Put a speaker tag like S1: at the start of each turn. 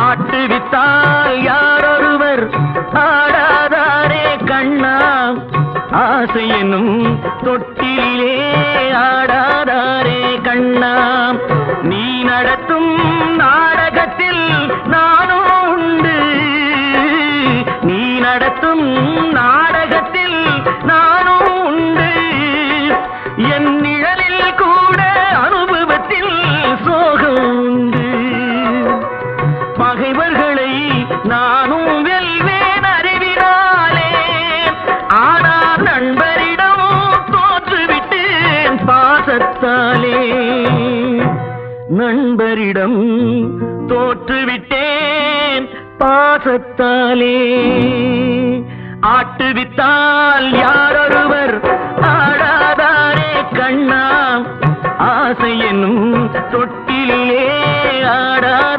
S1: ஆட்டுவித்தால் யாரொருவர் ஆடாதாரே கண்ணா, ஆசை என்னும் தொட்டிலே ஆடாதாரே கண்ணா. நீ நடத்தும் நாடகத்தில் நானும் உண்டு, நீ நடத்தும் நாடகத்தில் நானும் உண்டு. என் நிழலில் கூட அனுபவத்தில் சோகம் உண்டு. பகைவர்களை நானும் வெல்வேன் அறிவினாலே, ஆனால் நண்பரிடம் தோற்றுவிட்டேன் பாசத்தாலே. நண்பரிடம் தோற்றுவிட்டேன் பாசத்தாலே. ஆட்டுவித்தால் யாரொருவர் ஆடாதாரே கண்ணா, ஆசை என்னும் தொட்டிலே ஆடாத